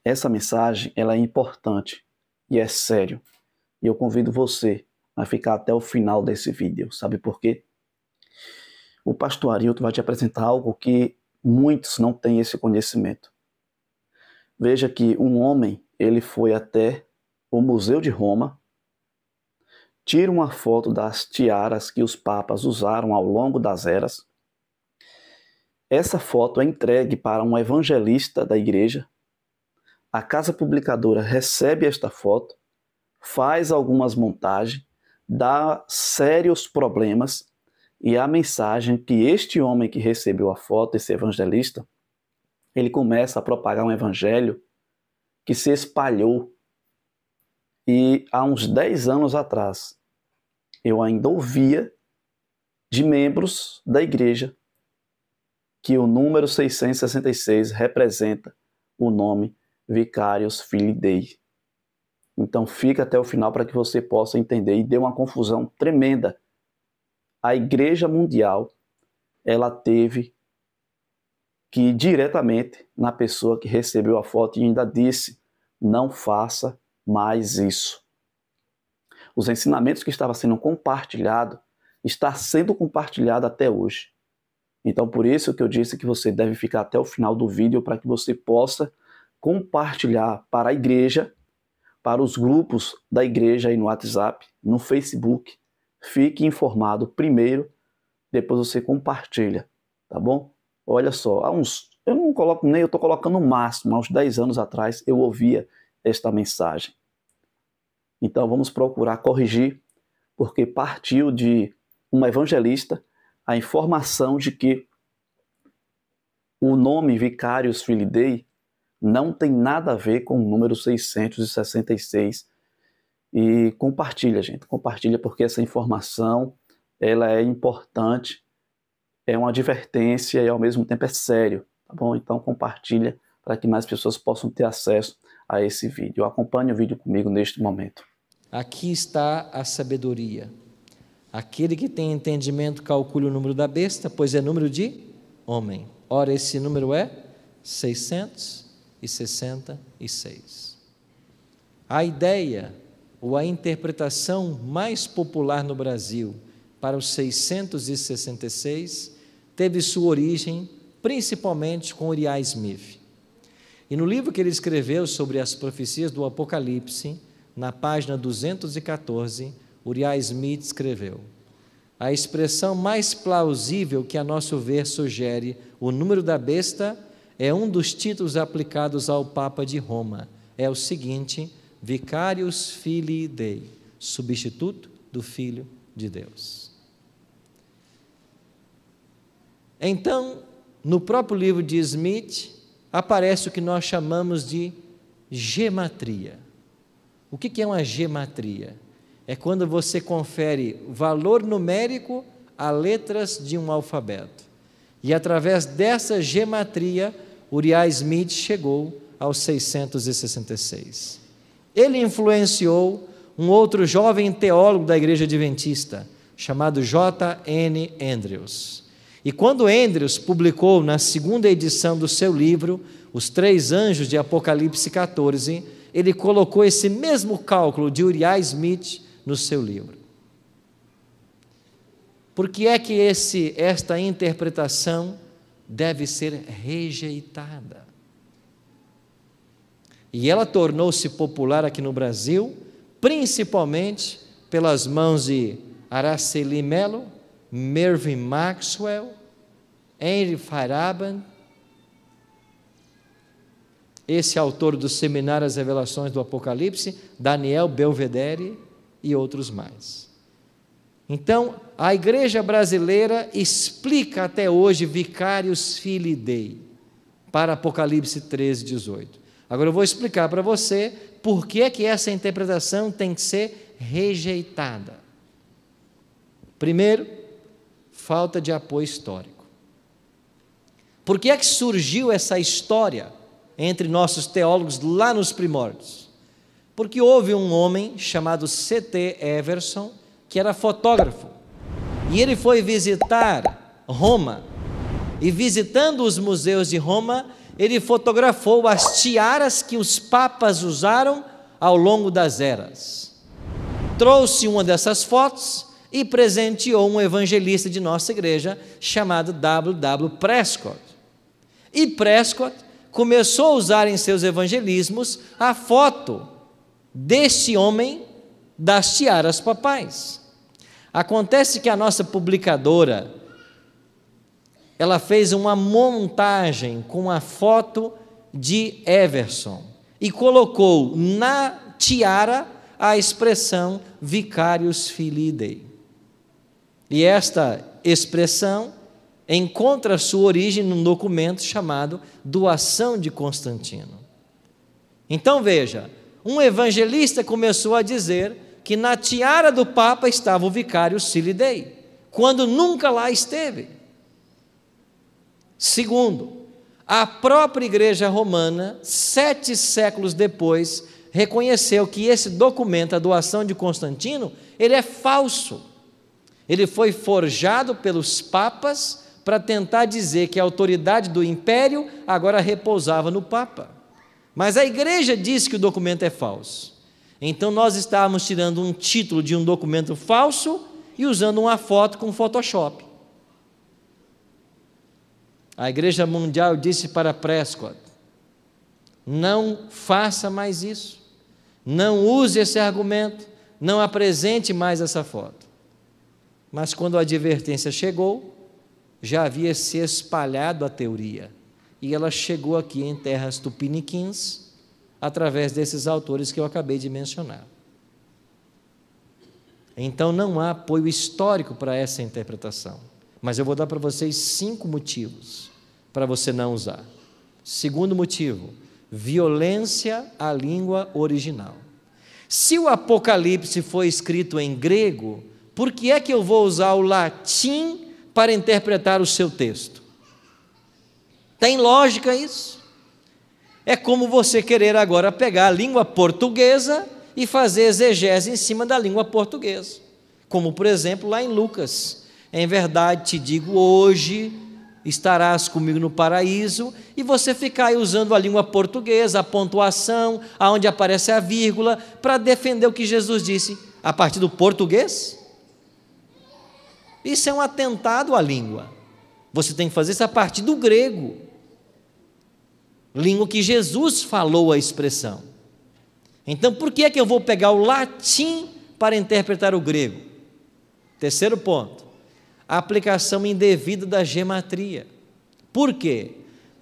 Essa mensagem ela é importante e é sério. E eu convido você a ficar até o final desse vídeo. Sabe por quê? O pastor Arilton vai te apresentar algo que muitos não têm esse conhecimento. Veja que um homem, ele foi até o Museu de Roma, tira uma foto das tiaras que os papas usaram ao longo das eras. Essa foto é entregue para um evangelista da igreja. A casa publicadora recebe esta foto, faz algumas montagens, dá sérios problemas, e a mensagem que este homem que recebeu a foto, esse evangelista, ele começa a propagar um evangelho que se espalhou. E há uns 10 anos atrás, eu ainda ouvia de membros da igreja que o número 666 representa o nome Vicarius Filii Dei. Então fica até o final para que você possa entender, e deu uma confusão tremenda. A Igreja Mundial, ela teve que ir diretamente na pessoa que recebeu a foto e ainda disse: não faça mais isso. Os ensinamentos que estavam sendo compartilhados, está sendo compartilhado até hoje. Então por isso que eu disse que você deve ficar até o final do vídeo para que você possa compartilhar para a igreja, para os grupos da igreja aí no WhatsApp, no Facebook. Fique informado primeiro, depois você compartilha, tá bom? Olha só, eu não coloco nem, eu estou colocando no máximo, há uns 10 anos atrás eu ouvia esta mensagem. Então vamos procurar corrigir, porque partiu de um evangelista a informação de que o nome Vicarius Filii Dei não tem nada a ver com o número 666. E compartilha, gente. Compartilha, porque essa informação ela é importante, é uma advertência e ao mesmo tempo é sério, tá bom? Então compartilha para que mais pessoas possam ter acesso a esse vídeo. Acompanhe o vídeo comigo neste momento. Aqui está a sabedoria. Aquele que tem entendimento calcule o número da besta, pois é número de homem. Ora, esse número é 666. A ideia ou a interpretação mais popular no Brasil para os 666 teve sua origem principalmente com Uriah Smith. E no livro que ele escreveu sobre as profecias do Apocalipse, na página 214, Uriah Smith escreveu: a expressão mais plausível que a nosso ver sugere o número da besta é um dos títulos aplicados ao Papa de Roma. É o seguinte: Vicarius Filii Dei, substituto do Filho de Deus. Então, no próprio livro de Smith, aparece o que nós chamamos de gematria. O que é uma gematria? É quando você confere valor numérico a letras de um alfabeto. E através dessa gematria, Uriah Smith chegou aos 666. Ele influenciou um outro jovem teólogo da Igreja Adventista, chamado J.N. Andrews. E quando Andrews publicou na segunda edição do seu livro, Os Três Anjos de Apocalipse 14, ele colocou esse mesmo cálculo de Uriah Smith no seu livro. Por que é que esta interpretação deve ser rejeitada? E ela tornou-se popular aqui no Brasil, principalmente pelas mãos de Araceli Mello, Mervyn Maxwell, Henry Feyerabend, esse autor do Seminário As Revelações do Apocalipse, Daniel Belvedere e outros mais. Então, a igreja brasileira explica até hoje Vicarius Filii Dei para Apocalipse 13, 18. Agora eu vou explicar para você por que é que essa interpretação tem que ser rejeitada. Primeiro, falta de apoio histórico. Por que é que surgiu essa história entre nossos teólogos lá nos primórdios? Porque houve um homem chamado C.T. Everson, que era fotógrafo, e ele foi visitar Roma, e visitando os museus de Roma, ele fotografou as tiaras que os papas usaram ao longo das eras. Trouxe uma dessas fotos e presenteou um evangelista de nossa igreja chamado W.W. Prescott. E Prescott começou a usar em seus evangelismos a foto desse homem das tiaras papais. Acontece que a nossa publicadora, ela fez uma montagem com a foto de Everson e colocou na tiara a expressão Vicarius Filii Dei. E esta expressão encontra sua origem num documento chamado Doação de Constantino. Então veja, um evangelista começou a dizer que na tiara do Papa estava o Vicarius Filii Dei, quando nunca lá esteve. Segundo, a própria Igreja Romana, 7 séculos depois, reconheceu que esse documento, a doação de Constantino, ele é falso. Ele foi forjado pelos papas para tentar dizer que a autoridade do império agora repousava no Papa. Mas a igreja disse que o documento é falso. Então nós estávamos tirando um título de um documento falso e usando uma foto com Photoshop. A Igreja Mundial disse para Prescott: não faça mais isso, não use esse argumento, não apresente mais essa foto. Mas quando a advertência chegou, já havia se espalhado a teoria, e ela chegou aqui em terras tupiniquins, através desses autores que eu acabei de mencionar. Então não há apoio histórico para essa interpretação, mas eu vou dar para vocês 5 motivos para você não usar. Segundo motivo, violência à língua original. Se o Apocalipse foi escrito em grego, por que é que eu vou usar o latim para interpretar o seu texto? Tem lógica isso? É como você querer agora pegar a língua portuguesa e fazer exegese em cima da língua portuguesa. Como, por exemplo, lá em Lucas: em verdade te digo, hoje estarás comigo no paraíso, e você ficar aí usando a língua portuguesa, a pontuação, aonde aparece a vírgula, para defender o que Jesus disse a partir do português. Isso é um atentado à língua. Você tem que fazer isso a partir do grego, língua que Jesus falou a expressão. Então, por que é que eu vou pegar o latim para interpretar o grego? Terceiro ponto, a aplicação indevida da gematria. Por quê?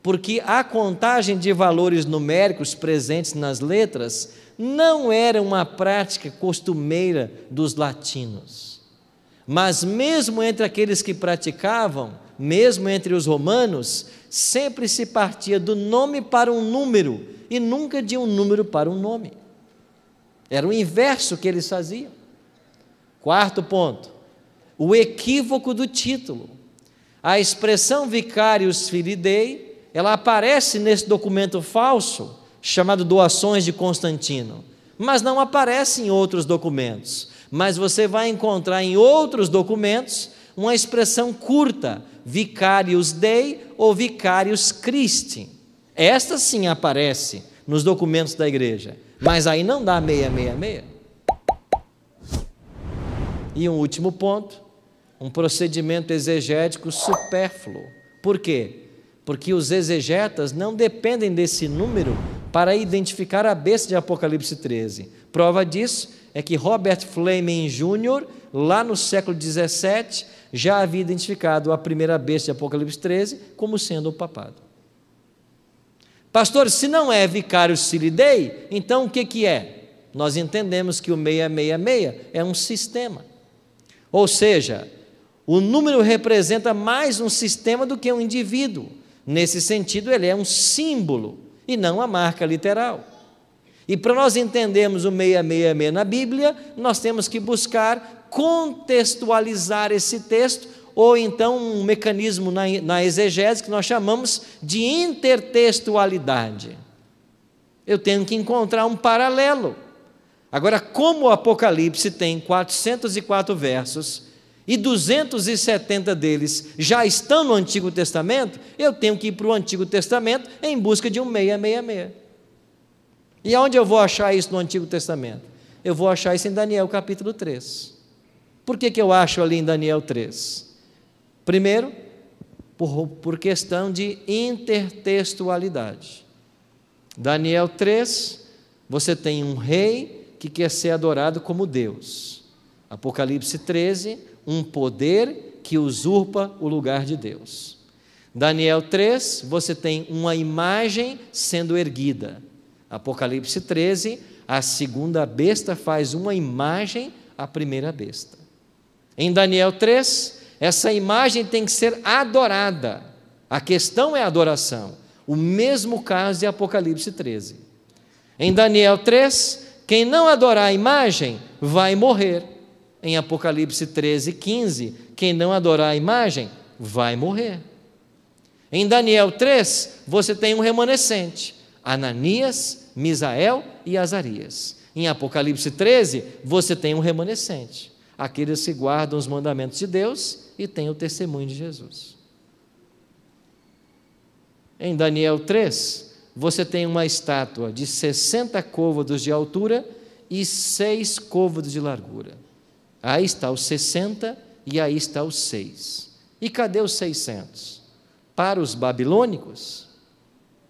Porque a contagem de valores numéricos presentes nas letras não era uma prática costumeira dos latinos. Mas mesmo entre aqueles que praticavam, mesmo entre os romanos, sempre se partia do nome para um número e nunca de um número para um nome. Era o inverso que eles faziam. Quarto ponto, o equívoco do título. A expressão Vicarius Filii Dei, ela aparece nesse documento falso, chamado Doações de Constantino, mas não aparece em outros documentos. Mas você vai encontrar em outros documentos uma expressão curta, Vicarius Dei ou Vicarius Christi. Esta sim aparece nos documentos da igreja, mas aí não dá 666. E um último ponto, um procedimento exegético supérfluo. Por quê? Porque os exegetas não dependem desse número para identificar a besta de Apocalipse 13. Prova disso é que Robert Fleming Jr., lá no século 17, já havia identificado a primeira besta de Apocalipse 13 como sendo o papado. Pastor, se não é Vicarius Filii Dei, então o que é? Nós entendemos que o 666 é um sistema. Ou seja, o número representa mais um sistema do que um indivíduo. Nesse sentido, ele é um símbolo e não a marca literal. E para nós entendermos o 666 na Bíblia, nós temos que buscar contextualizar esse texto, ou então um mecanismo na exegese que nós chamamos de intertextualidade. Eu tenho que encontrar um paralelo. Agora, como o Apocalipse tem 404 versos, e 270 deles já estão no Antigo Testamento, eu tenho que ir para o Antigo Testamento em busca de um 666. E aonde eu vou achar isso no Antigo Testamento? Eu vou achar isso em Daniel capítulo 3. Por que eu acho ali em Daniel 3? Primeiro, por questão de intertextualidade. Daniel 3, você tem um rei que quer ser adorado como Deus. Apocalipse 13, um poder que usurpa o lugar de Deus. Daniel 3, você tem uma imagem sendo erguida. Apocalipse 13, a segunda besta faz uma imagem à primeira besta. Em Daniel 3, essa imagem tem que ser adorada. A questão é a adoração. O mesmo caso de Apocalipse 13. Em Daniel 3, quem não adorar a imagem vai morrer. Em Apocalipse 13, 15, quem não adorar a imagem vai morrer. Em Daniel 3, você tem um remanescente, Ananias, Misael e Azarias. Em Apocalipse 13, você tem um remanescente, aqueles que guardam os mandamentos de Deus e têm o testemunho de Jesus. Em Daniel 3, você tem uma estátua de 60 côvados de altura e 6 côvados de largura. Aí está os 60 e aí está os 6. E cadê os 600? Para os babilônicos,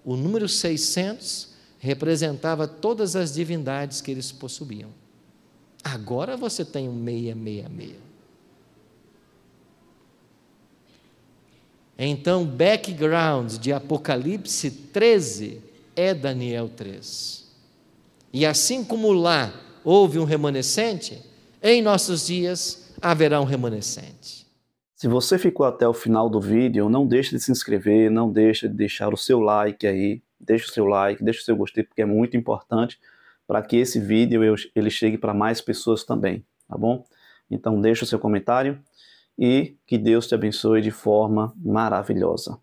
o número 600 representava todas as divindades que eles possuíam. Agora você tem um 666. Então, background de Apocalipse 13 é Daniel 3. E assim como lá houve um remanescente, em nossos dias haverá um remanescente. Se você ficou até o final do vídeo, não deixe de se inscrever, não deixe de deixar o seu like aí, deixe o seu like, deixe o seu gostei, porque é muito importante para que esse vídeo ele chegue para mais pessoas também, tá bom? Então deixe o seu comentário e que Deus te abençoe de forma maravilhosa.